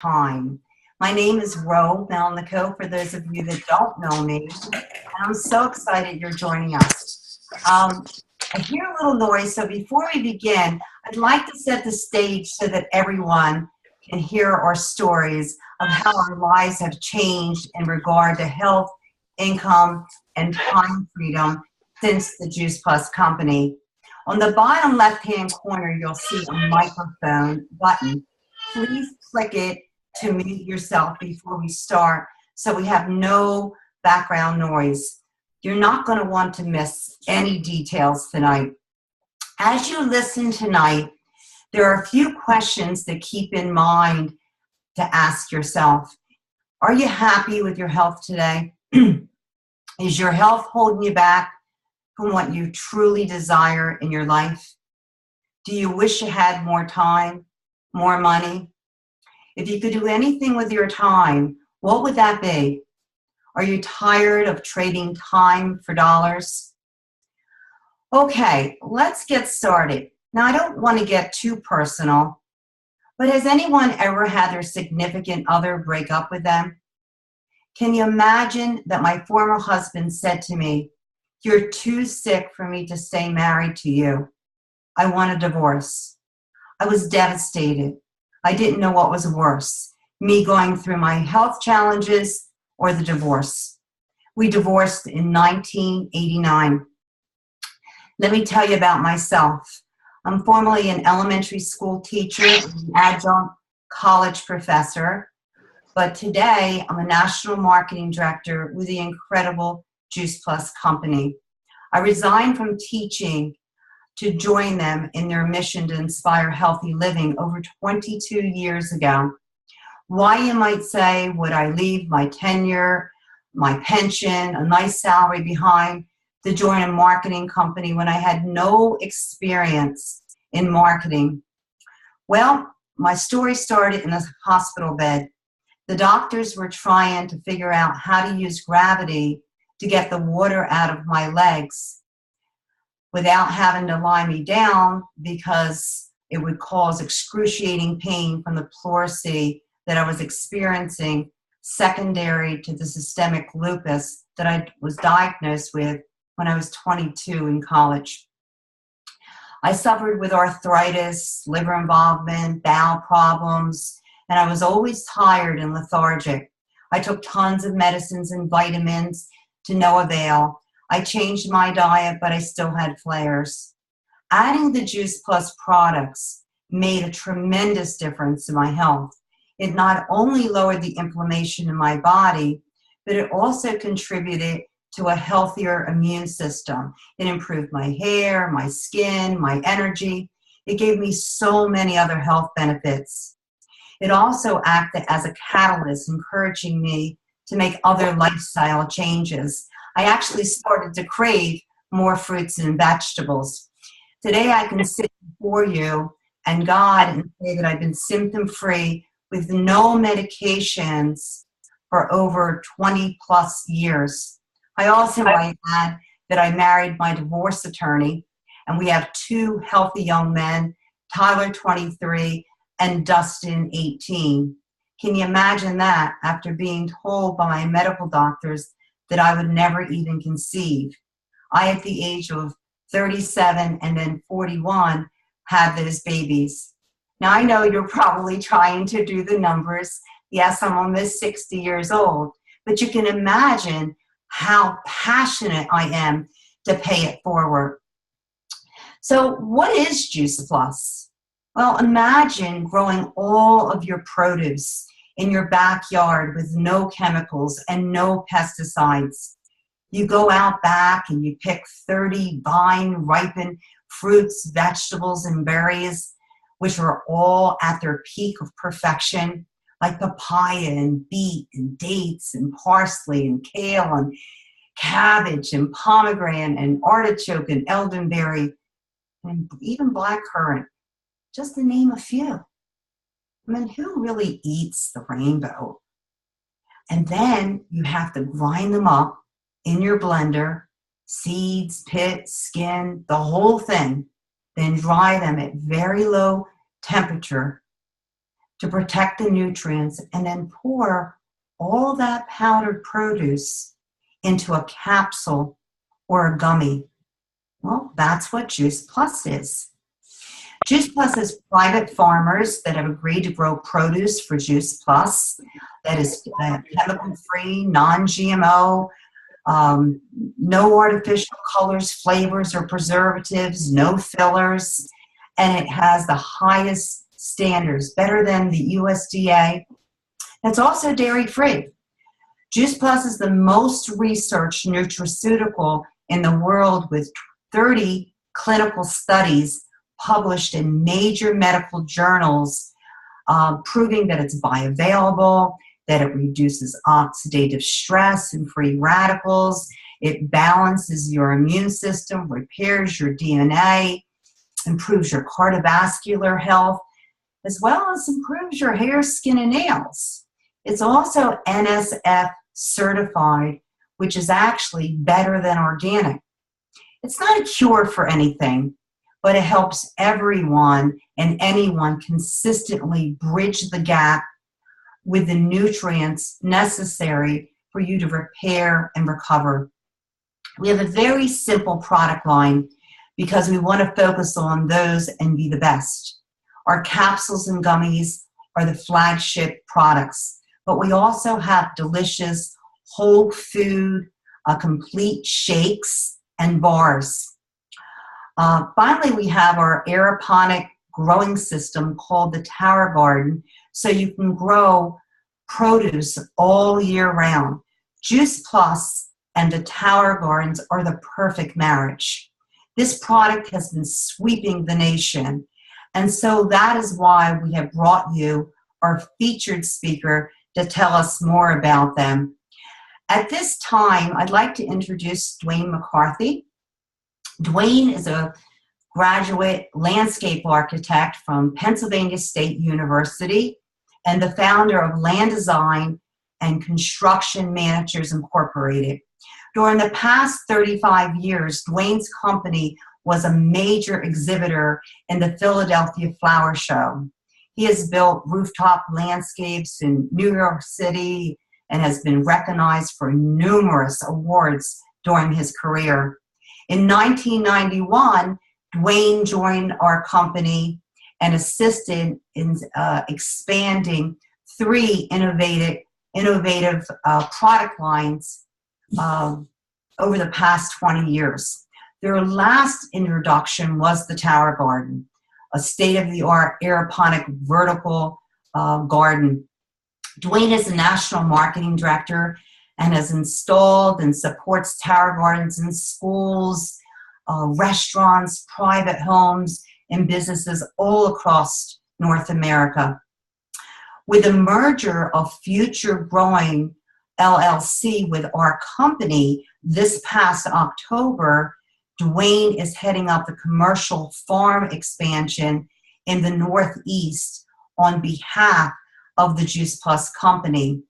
time. My name is Ro Melnico, for those of you that don't know me, and I'm so excited you're joining us. I hear a little noise, so before we begin, I'd like to set the stage so that everyone can hear our stories of how our lives have changed in regard to health, income, and time freedom since the Juice Plus company. On the bottom left-hand corner, you'll see a microphone button. Please click it to mute yourself before we start so we have no background noise. You're not going to want to miss any details tonight. As you listen tonight, there are a few questions to keep in mind to ask yourself. Are you happy with your health today? Is your health holding you back from what you truly desire in your life? Do you wish you had more time, more money? If you could do anything with your time, what would that be? Are you tired of trading time for dollars? Okay, let's get started. Now, I don't want to get too personal, but has anyone ever had their significant other break up with them? Can you imagine that my former husband said to me, "You're too sick for me to stay married to you. I want a divorce." I was devastated. I didn't know what was worse, me going through my health challenges or the divorce. We divorced in 1989. Let me tell you about myself. I'm formerly an elementary school teacher and an adjunct college professor, but today I'm a national marketing director with the incredible Juice Plus company. I resigned from teaching to join them in their mission to inspire healthy living over 22 years ago. Why, you might say, would I leave my tenure, my pension, a nice salary behind to join a marketing company when I had no experience in marketing? Well, my story started in a hospital bed. The doctors were trying to figure out how to use gravity to get the water out of my legs without having to lie me down, because it would cause excruciating pain from the pleurisy that I was experiencing secondary to the systemic lupus that I was diagnosed with when I was 22 in college. I suffered with arthritis, liver involvement, bowel problems, and I was always tired and lethargic. I took tons of medicines and vitamins to no avail. I changed my diet, but I still had flares. Adding the Juice Plus products made a tremendous difference in my health. It not only lowered the inflammation in my body, but it also contributed to a healthier immune system. It improved my hair, my skin, my energy. It gave me so many other health benefits. It also acted as a catalyst, encouraging me to make other lifestyle changes. I actually started to crave more fruits and vegetables. Today I can sit before you and God and say that I've been symptom-free with no medications for over 20 plus years. I also might add that I married my divorce attorney, and we have two healthy young men, Tyler, 23, and Dustin, 18. Can you imagine that, after being told by my medical doctors that I would never even conceive? I, at the age of 37 and then 41, had those babies. Now, I know you're probably trying to do the numbers. Yes, I'm almost 60 years old, but you can imagine how passionate I am to pay it forward. So what is Juice Plus? Well, imagine growing all of your produce in your backyard with no chemicals and no pesticides. You go out back and you pick 30 vine-ripened fruits, vegetables, and berries, which are all at their peak of perfection, like papaya and beet and dates and parsley and kale and cabbage and pomegranate and artichoke and elderberry and even blackcurrant, just to name a few. I mean, who really eats the rainbow? And then you have to grind them up in your blender, seeds, pit, skin, the whole thing, then dry them at very low temperature to protect the nutrients and then pour all that powdered produce into a capsule or a gummy. Well, that's what Juice Plus is. Juice Plus is private farmers that have agreed to grow produce for Juice Plus that is chemical-free, non-GMO, no artificial colors, flavors, or preservatives, no fillers, and it has the highest standards, better than the USDA. It's also dairy-free. Juice Plus is the most researched nutraceutical in the world with 30 clinical studies published in major medical journals, proving that it's bioavailable, that it reduces oxidative stress and free radicals, it balances your immune system, repairs your DNA, improves your cardiovascular health, as well as improves your hair, skin, and nails. It's also NSF certified, which is actually better than organic. It's not a cure for anything, but it helps everyone and anyone consistently bridge the gap with the nutrients necessary for you to repair and recover. We have a very simple product line because we want to focus on those and be the best. Our capsules and gummies are the flagship products, but we also have delicious whole food, complete shakes and bars. Finally, we have our aeroponic growing system called the Tower Garden, so you can grow produce all year round. Juice Plus and the Tower Gardens are the perfect marriage. This product has been sweeping the nation, and so that is why we have brought you our featured speaker to tell us more about them. At this time, I'd like to introduce Duane McCarthy. Duane is a graduate landscape architect from Pennsylvania State University and the founder of Land Design and Construction Managers Incorporated. During the past 35 years, Duane's company was a major exhibitor in the Philadelphia Flower Show. He has built rooftop landscapes in New York City and has been recognized for numerous awards during his career. In 1991, Duane joined our company and assisted in expanding 3 innovative product lines over the past 20 years. Their last introduction was the Tower Garden, a state-of-the-art aeroponic vertical garden. Duane is the national marketing director and has installed and supports Tower Gardens in schools, restaurants, private homes, and businesses all across North America. With the merger of Future Growing LLC with our company this past October, Duane is heading up the commercial farm expansion in the Northeast on behalf of the Juice Plus company.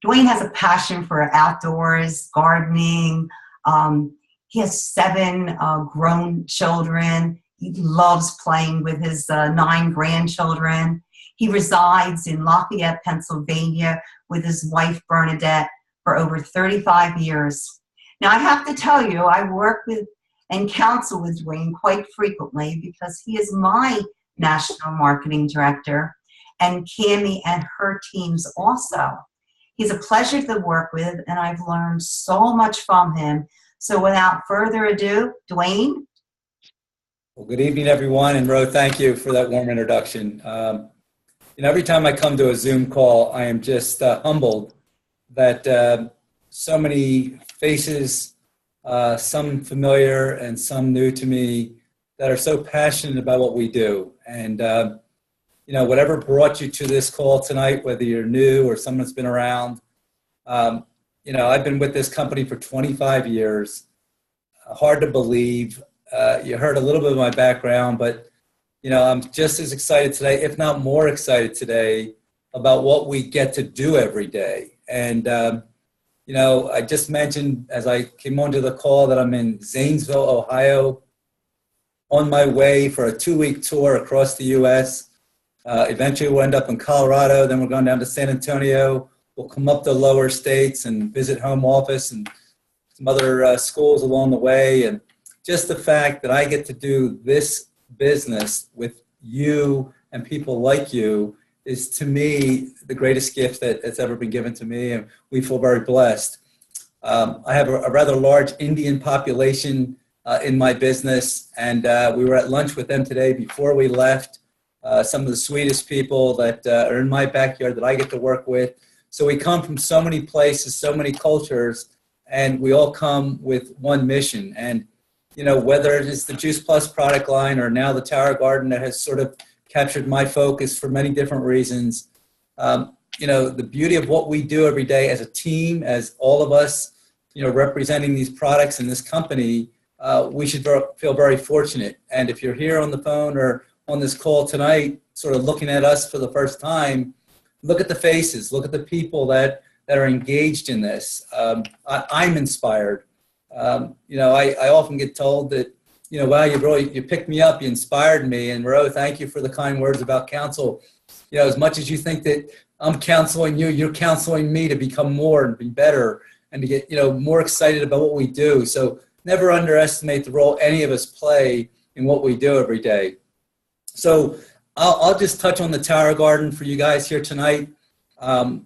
Duane has a passion for outdoors, gardening. He has 7 grown children. He loves playing with his 9 grandchildren. He resides in Lafayette, Pennsylvania with his wife, Bernadette, for over 35 years. Now, I have to tell you, I work with and counsel with Duane quite frequently because he is my national marketing director, and Cammie and her teams also. He's a pleasure to work with, and I've learned so much from him. So without further ado, Duane. Well, good evening, everyone. And Ro, thank you for that warm introduction. Every time I come to a Zoom call, I am just humbled that so many faces, some familiar and some new to me, that are so passionate about what we do. And whatever brought you to this call tonight, whether you're new or someone that's been around, I've been with this company for 25 years. Hard to believe. You heard a little bit of my background, but, I'm just as excited today, if not more excited today, about what we get to do every day. And, I just mentioned as I came onto the call that I'm in Zanesville, Ohio, on my way for a 2-week tour across the U.S. Eventually we'll end up in Colorado, then we're going down to San Antonio. We'll come up to lower states and visit home office and some other schools along the way. And just the fact that I get to do this business with you and people like you is, to me, the greatest gift that's ever been given to me, and we feel very blessed. I have a rather large Indian population in my business, and we were at lunch with them today before we left. Some of the sweetest people that are in my backyard that I get to work with. So we come from so many places, so many cultures, and we all come with one mission. And, you know, whether it is the Juice Plus product line or now the Tower Garden that has sort of captured my focus for many different reasons, you know, the beauty of what we do every day as a team, as all of us, you know, representing these products in this company, we should feel very fortunate. And if you're here on the phone or on this call tonight, sort of looking at us for the first time, look at the faces, look at the people that are engaged in this. I'm inspired. You know, I often get told that, you know, wow, you picked me up, you inspired me. And Ro, thank you for the kind words about counsel. You know, as much as you think that I'm counseling you, you're counseling me to become more and be better and to get, you know, more excited about what we do. So never underestimate the role any of us play in what we do every day. So I'll just touch on the Tower Garden for you guys here tonight. You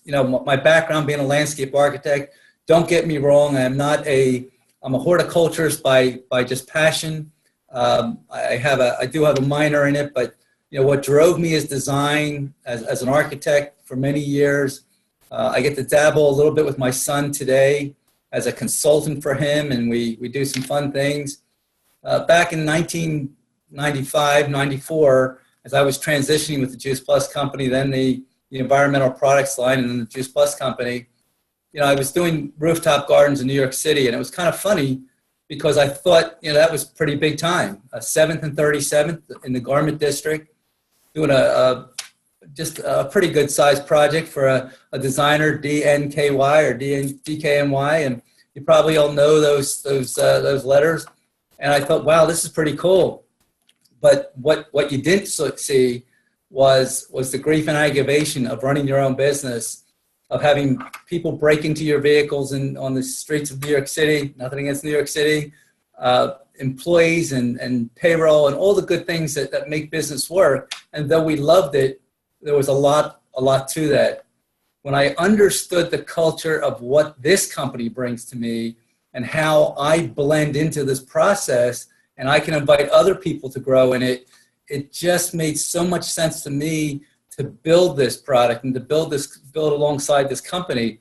know, my background being a landscape architect, don't get me wrong, I'm a horticulturist by just passion. I do have a minor in it, but you know, what drove me is design as an architect for many years. I get to dabble a little bit with my son today as a consultant for him, and we do some fun things. Back in 1995, 94, as I was transitioning with the Juice Plus company, then the environmental products line, and then the Juice Plus company, you know, I was doing rooftop gardens in New York City, and it was kind of funny because I thought, you know, that was pretty big time. 7th and 37th in the Garment District, doing just a pretty good sized project for a designer, DNKY or DKNY, and you probably all know those letters. And I thought, wow, this is pretty cool. But what you didn't see was the grief and aggravation of running your own business, of having people break into your vehicles on the streets of New York City, nothing against New York City, employees and payroll and all the good things that make business work. And though we loved it, there was a lot to that. When I understood the culture of what this company brings to me and how I blend into this process and I can invite other people to grow in it, it just made so much sense to me to build this product and to build alongside this company.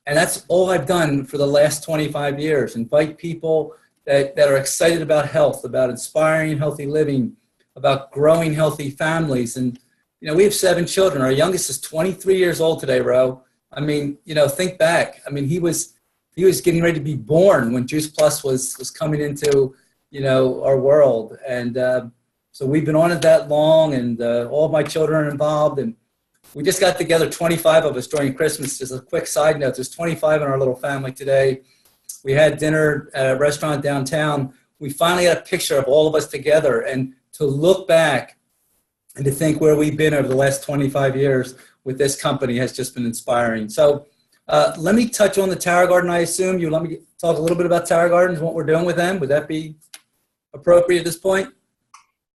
And that's all I've done for the last 25 years, invite people that are excited about health, about inspiring healthy living, about growing healthy families. And, you know, we have 7 children. Our youngest is 23 years old today, Ro. I mean, you know, think back. I mean, he was getting ready to be born when Juice Plus was coming into, you know, our world. And so we've been on it that long, and all of my children are involved. And we just got together, 25 of us during Christmas. Just a quick side note, there's 25 in our little family today. We had dinner at a restaurant downtown. We finally had a picture of all of us together, and to look back and to think where we've been over the last 25 years with this company has just been inspiring. So let me touch on the Tower Garden. I assume you let me talk a little bit about Tower Gardens, what we're doing with them. Would that be appropriate at this point?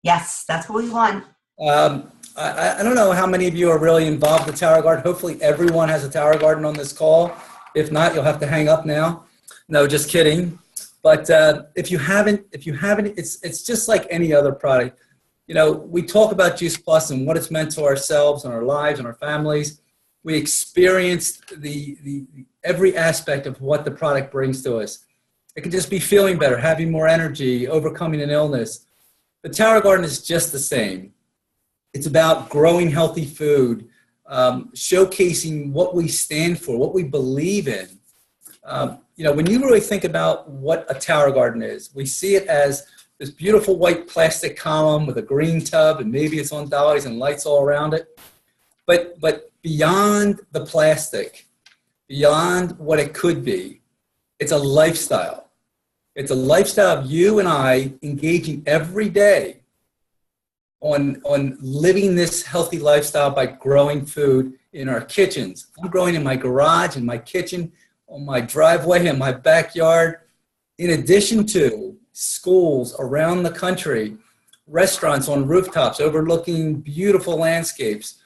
Yes, that's what we want. I don't know how many of you are really involved with Tower Garden. Hopefully everyone has a Tower Garden on this call. If not, you'll have to hang up now. No, just kidding. But if you haven't, it's just like any other product. You know, we talk about Juice Plus and what it's meant to ourselves and our lives and our families. We experienced the every aspect of what the product brings to us. It can just be feeling better, having more energy, overcoming an illness. The Tower Garden is just the same. It's about growing healthy food, showcasing what we stand for, what we believe in. You know, when you really think about what a Tower Garden is, we see it as this beautiful white plastic column with a green tub, and maybe it's on dollies and lights all around it. But beyond the plastic, beyond what it could be, it's a lifestyle. It's a lifestyle of you and I engaging every day on living this healthy lifestyle by growing food in our kitchens. I'm growing in my garage, in my kitchen, on my driveway, in my backyard, in addition to schools around the country, restaurants on rooftops overlooking beautiful landscapes,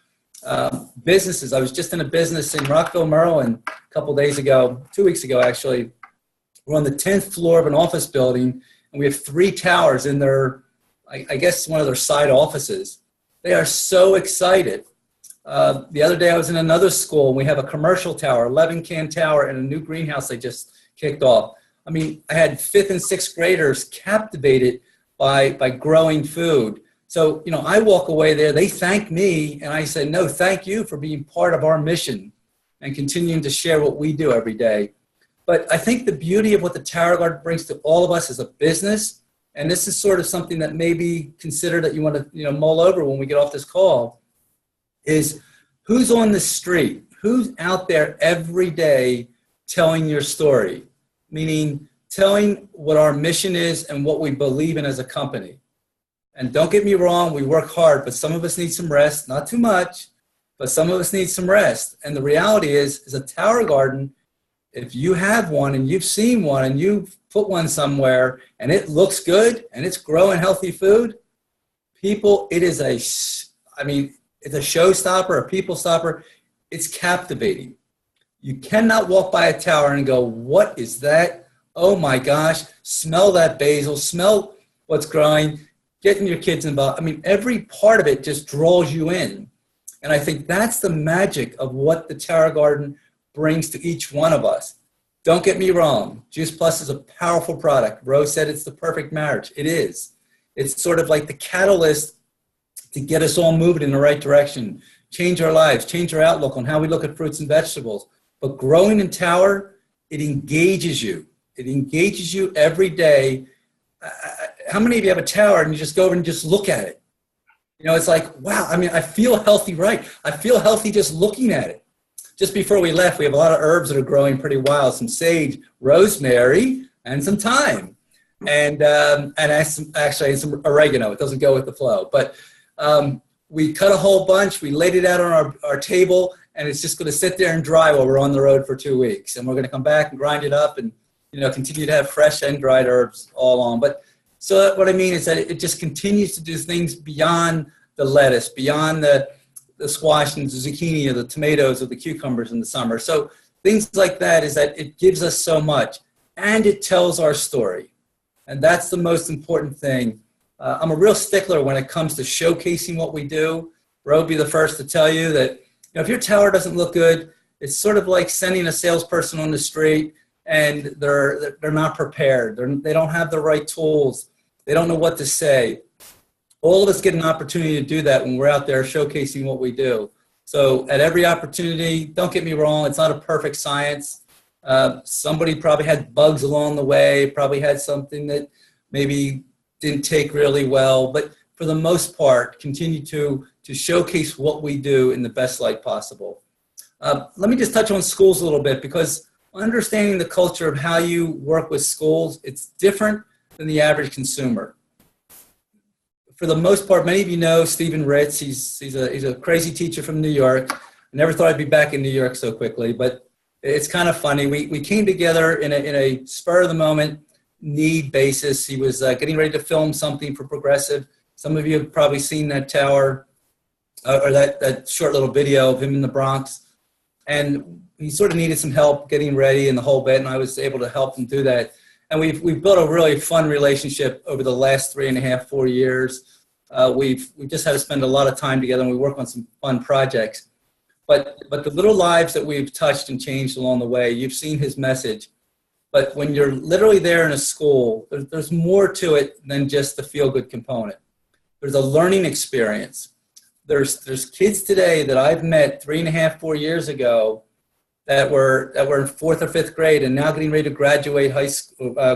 businesses. I was just in a business in Rockville, Maryland a couple days ago, 2 weeks ago actually. We're on the 10th floor of an office building, and we have 3 towers in their, I guess, one of their side offices. They are so excited. The other day I was in another school, and we have a commercial tower, 11-can tower, and a new greenhouse they just kicked off. I mean, I had 5th and 6th graders captivated by growing food. So, you know, I walk away there, they thank me, and I say, no, thank you for being part of our mission and continuing to share what we do every day. But I think the beauty of what the Tower Garden brings to all of us as a business, and this is sort of something that maybe consider that you want to, you know, mull over when we get off this call, is who's on the street, who's out there every day telling your story, meaning telling what our mission is and what we believe in as a company. And don't get me wrong, we work hard, but some of us need some rest, not too much, but some of us need some rest. And the reality is a Tower Garden, if you have one and you've seen one and you've put one somewhere and it looks good and it's growing healthy food, people, it is it's a showstopper, a people stopper. It's captivating. You cannot walk by a tower and go, what is that? Oh my gosh, smell that basil, smell what's growing, getting your kids involved. I mean, every part of it just draws you in. And I think that's the magic of what the Tower Garden brings to each one of us. Don't get me wrong, Juice Plus is a powerful product. Rose said it's the perfect marriage. It is. It's sort of like the catalyst to get us all moving in the right direction, change our lives, change our outlook on how we look at fruits and vegetables. But growing in Tower, it engages you. It engages you every day. How many of you have a tower and you just go over and just look at it? You know, it's like, wow, I mean, I feel healthy, right? I feel healthy just looking at it. Just before we left, we have a lot of herbs that are growing pretty wild, some sage, rosemary, and some thyme. And some oregano. It doesn't go with the flow. But we cut a whole bunch. We laid it out on our table, and it's just going to sit there and dry while we're on the road for 2 weeks. And we're going to come back and grind it up and, you know, continue to have fresh and dried herbs all on. But so what I mean is that it just continues to do things beyond the lettuce, beyond the squash and the zucchini or the tomatoes or the cucumbers in the summer. So things like that is that it gives us so much, and it tells our story. And that's the most important thing. I'm a real stickler when it comes to showcasing what we do. Ro will be the first to tell you that, you know, if your tower doesn't look good, it's sort of like sending a salesperson on the street and they're not prepared. They don't have the right tools. They don't know what to say. All of us get an opportunity to do that when we're out there showcasing what we do. So at every opportunity, don't get me wrong, it's not a perfect science. Somebody probably had bugs along the way, probably had something that maybe didn't take really well. But for the most part, continue to showcase what we do in the best light possible. Let me just touch on schools a little bit, because understanding the culture of how you work with schools, it's different than the average consumer. For the most part, many of you know Stephen Ritz. He's a crazy teacher from New York. I never thought I'd be back in New York so quickly, but it's kind of funny. We came together in a spur of the moment need basis. He was getting ready to film something for Progressive. Some of you have probably seen that tower or that short little video of him in the Bronx. And he sort of needed some help getting ready and the whole bit, and I was able to help him do that. And we've built a really fun relationship over the last 3.5, 4 years. We've just had to spend a lot of time together, and we work on some fun projects. But the little lives that we've touched and changed along the way, you've seen his message. But when you're literally there in a school, there's more to it than just the feel-good component. There's a learning experience. There's kids today that I've met 3.5, 4 years ago that were in 4th or 5th grade and now getting ready to graduate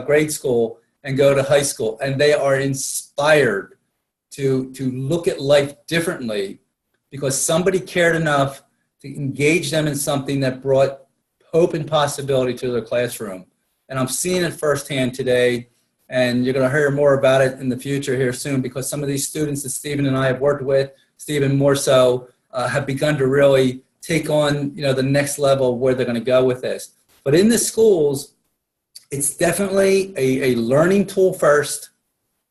grade school and go to high school. And they are inspired to look at life differently because somebody cared enough to engage them in something that brought hope and possibility to their classroom. And I'm seeing it firsthand today. And you're going to hear more about it in the future here soon, because some of these students that Stephen and I have worked with, Stephen more so, have begun to really take on, the next level where they're going to go with this. But in the schools, it's definitely a learning tool first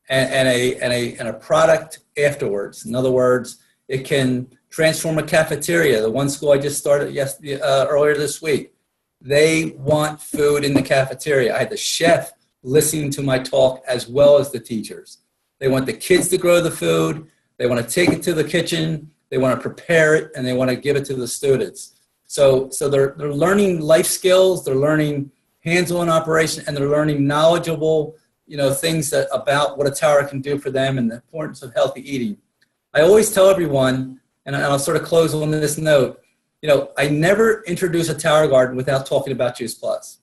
and a product afterwards. In other words, it can transform a cafeteria. The one school I just started earlier this week, they want food in the cafeteria. I had the chef listening to my talk as well as the teachers. They want the kids to grow the food. They want to take it to the kitchen. They want to prepare it, and they want to give it to the students. So they're learning life skills. They're learning hands-on operation, and they're learning knowledgeable, things about what a tower can do for them and the importance of healthy eating. I always tell everyone, and I'll sort of close on this note, I never introduce a tower garden without talking about Juice Plus.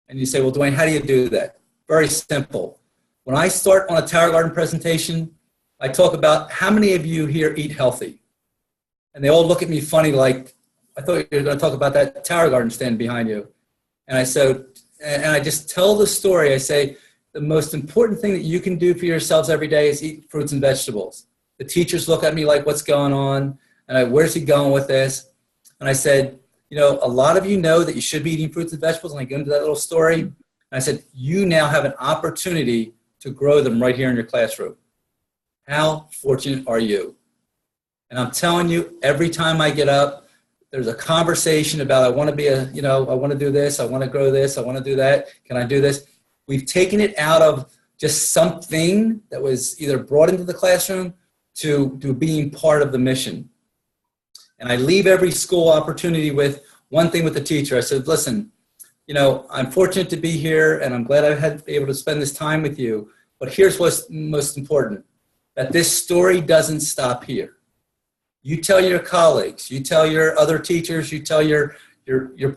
And you say, well, Duane, how do you do that? Very simple. When I start on a tower garden presentation, I talk about how many of you here eat healthy. And they all look at me funny like, I thought you were going to talk about that tower garden stand behind you. And I just tell the story. I say, the most important thing that you can do for yourselves every day is eat fruits and vegetables. The teachers look at me like, what's going on? And where's he going with this? And I said, a lot of you know that you should be eating fruits and vegetables. And I go into that little story. And I said, you now have an opportunity to grow them right here in your classroom. How fortunate are you? And I'm telling you, every time I get up, there's a conversation about, I want to be I want to do this. I want to grow this. I want to do that. Can I do this? We've taken it out of just something that was either brought into the classroom to being part of the mission. And I leave every school opportunity with one thing with the teacher. I said, listen, I'm fortunate to be here, and I'm glad I had been able to spend this time with you. But here's what's most important, that this story doesn't stop here. You tell your colleagues, you tell your other teachers, you tell your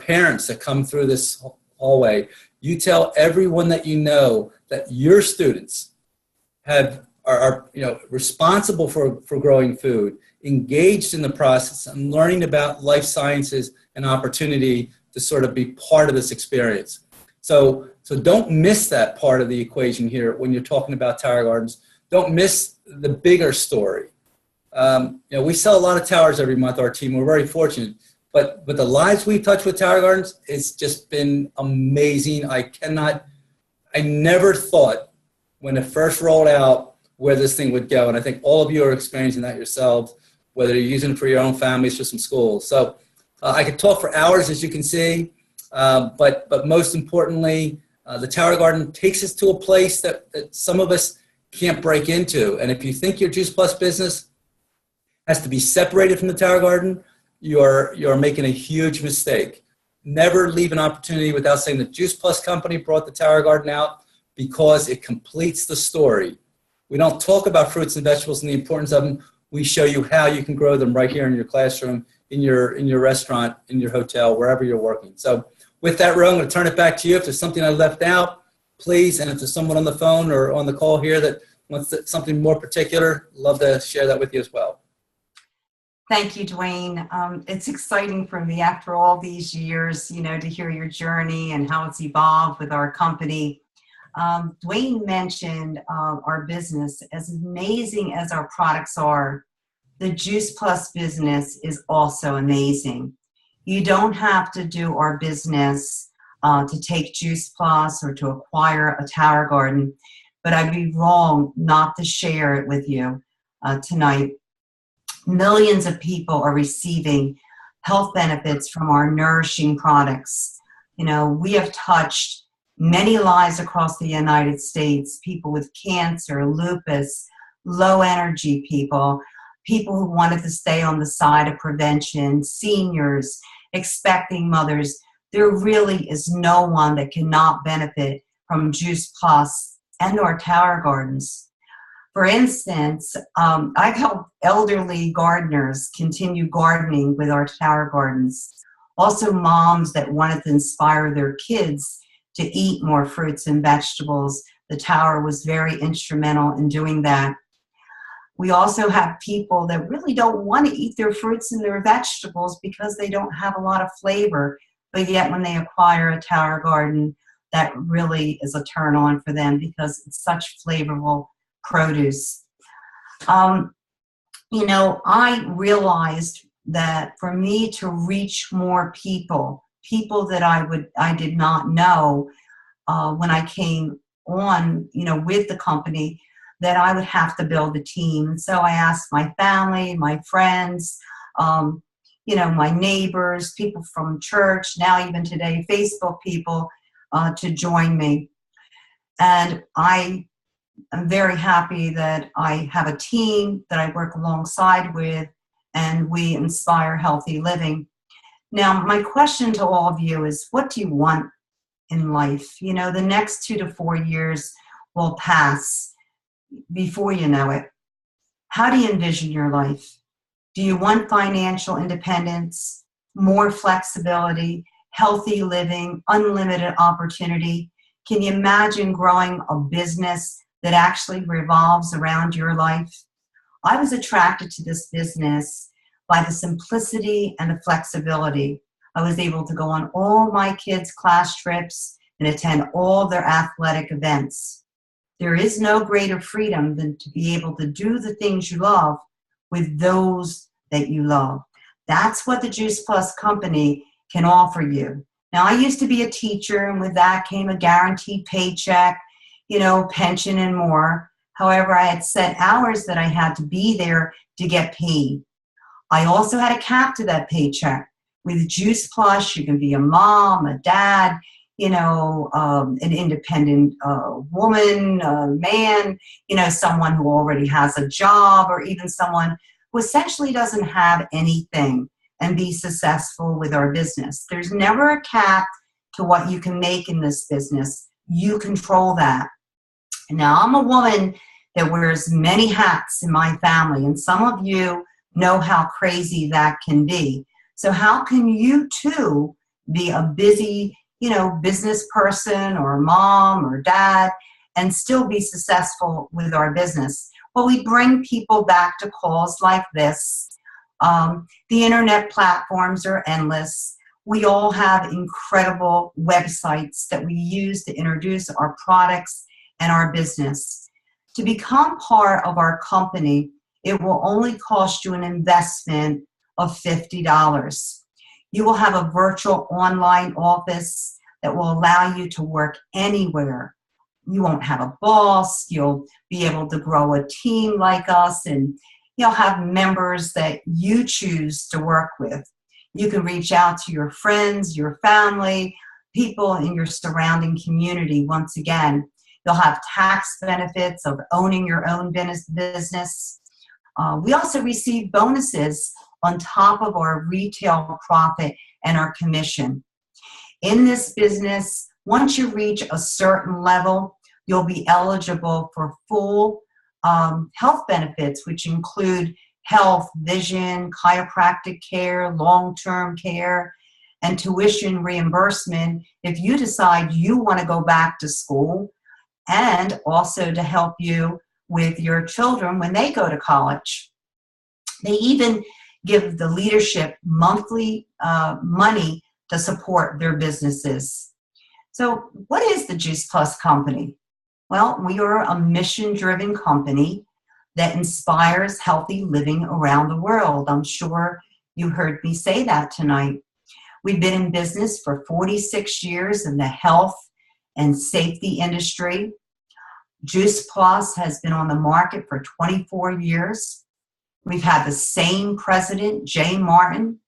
parents that come through this hallway, you tell everyone that you know that your students are responsible for growing food, engaged in the process, and learning about life sciences and opportunity to sort of be part of this experience. So don't miss that part of the equation here when you're talking about tower gardens. Don't miss the bigger story. We sell a lot of towers every month, our team. We're very fortunate. But the lives we touch with tower gardens, it's just been amazing. I never thought when it first rolled out where this thing would go. And I think all of you are experiencing that yourselves, whether you're using it for your own families or some schools. So I could talk for hours, as you can see. But most importantly, the tower garden takes us to a place that some of us can't break into. And if you think your Juice Plus business has to be separated from the tower garden, you're making a huge mistake. Never leave an opportunity without saying the Juice Plus company brought the tower garden out, because it completes the story. We don't talk about fruits and vegetables and the importance of them. We show you how you can grow them right here in your classroom, in your restaurant, in your hotel, wherever you're working. So with that, Ro, I'm going to turn it back to you. If there's something I left out, please, and if there's someone on the phone or on the call here that wants something more particular, love to share that with you as well. Thank you, Duane. It's exciting for me after all these years, to hear your journey and how it's evolved with our company. Duane mentioned our business. As amazing as our products are, the Juice Plus business is also amazing. You don't have to do our business to take Juice Plus or to acquire a tower garden, but I'd be wrong not to share it with you tonight. Millions of people are receiving health benefits from our nourishing products. We have touched many lives across the United States, people with cancer, lupus, low energy people who wanted to stay on the side of prevention, seniors, expecting mothers. There really is no one that cannot benefit from Juice Plus and our tower gardens. For instance, I've helped elderly gardeners continue gardening with our tower gardens. Also moms that wanted to inspire their kids to eat more fruits and vegetables. The tower was very instrumental in doing that. We also have people that really don't want to eat their fruits and their vegetables because they don't have a lot of flavor, but yet when they acquire a tower garden, that really is a turn on for them because it's such flavorful produce. I realized that for me to reach more people that I did not know when I came on, with the company, that I would have to build a team. So I asked my family, my friends, my neighbors, people from church, now even today, Facebook people, to join me. And I'm very happy that I have a team that I work alongside with, and we inspire healthy living. Now, my question to all of you is, what do you want in life? The next 2 to 4 years will pass before you know it. How do you envision your life? Do you want financial independence, more flexibility, healthy living, unlimited opportunity? Can you imagine growing a business that actually revolves around your life? I was attracted to this business by the simplicity and the flexibility. I was able to go on all my kids' class trips and attend all their athletic events. There is no greater freedom than to be able to do the things you love with those that you love. That's what the Juice Plus company can offer you. Now, I used to be a teacher, and with that came a guaranteed paycheck, pension and more. However, I had set hours that I had to be there to get paid. I also had a cap to that paycheck. With Juice Plus, you can be a mom, a dad, an independent woman, a man, someone who already has a job, or even someone who essentially doesn't have anything, and be successful with our business. There's never a cap to what you can make in this business. You control that. Now, I'm a woman that wears many hats in my family, and some of you know how crazy that can be. So how can you too be a busy, business person or mom or dad and still be successful with our business? Well, we bring people back to calls like this. The internet platforms are endless. We all have incredible websites that we use to introduce our products and our business. To become part of our company, it will only cost you an investment of $50. You will have a virtual online office that will allow you to work anywhere. You won't have a boss. You'll be able to grow a team like us, and you'll have members that you choose to work with. You can reach out to your friends, your family, people in your surrounding community. Once again, you'll have tax benefits of owning your own business. We also receive bonuses on top of our retail profit and our commission. In this business, once you reach a certain level, you'll be eligible for full health benefits, which include health, vision, chiropractic care, long-term care, and tuition reimbursement if you decide you want to go back to school, and also to help you with your children when they go to college. They even give the leadership monthly money to support their businesses. So what is the Juice Plus company? Well, we are a mission-driven company that inspires healthy living around the world. I'm sure you heard me say that tonight. We've been in business for 46 years in the health and safety industry. Juice Plus has been on the market for 24 years. We've had the same president, Jay Martin.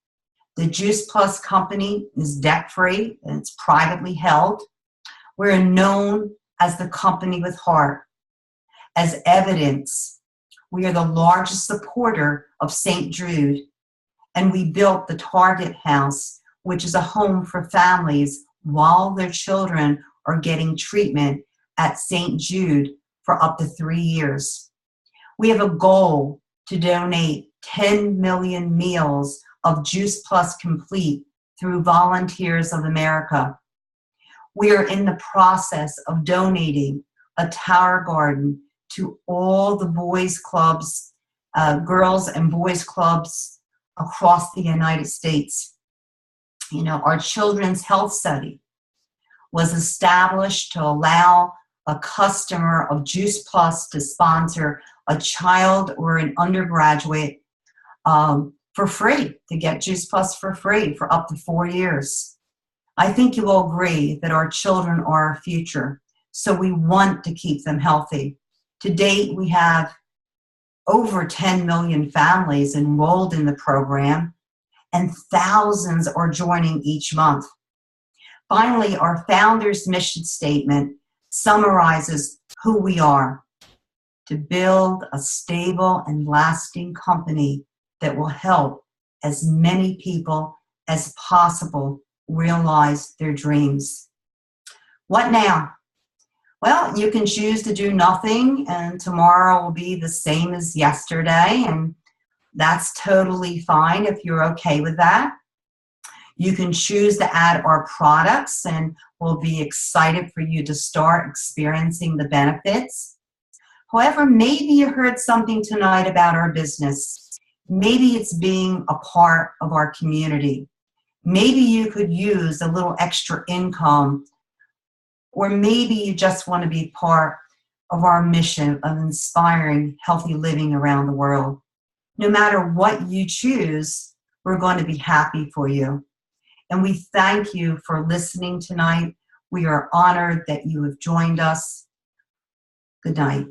The Juice Plus company is debt-free and it's privately held. We're known as the company with heart. As evidence, we are the largest supporter of St. Jude, and we built the Target House, which is a home for families while their children are getting treatment at St. Jude for up to 3 years. We have a goal to donate 10 million meals of Juice Plus Complete through Volunteers of America. We are in the process of donating a tower garden to all the boys clubs, girls and boys clubs across the United States. Our children's health study. was established to allow a customer of Juice Plus to sponsor a child or an undergraduate for free, to get Juice Plus for free for up to 4 years. I think you will agree that our children are our future, so we want to keep them healthy. To date, we have over 10 million families enrolled in the program, and thousands are joining each month. Finally, our founder's mission statement summarizes who we are: to build a stable and lasting company that will help as many people as possible realize their dreams. What now? Well, you can choose to do nothing, and tomorrow will be the same as yesterday, and that's totally fine if you're okay with that. You can choose to add our products, and we'll be excited for you to start experiencing the benefits. However, maybe you heard something tonight about our business. Maybe it's being a part of our community. Maybe you could use a little extra income, or maybe you just want to be part of our mission of inspiring healthy living around the world. No matter what you choose, we're going to be happy for you. And we thank you for listening tonight. We are honored that you have joined us. Good night.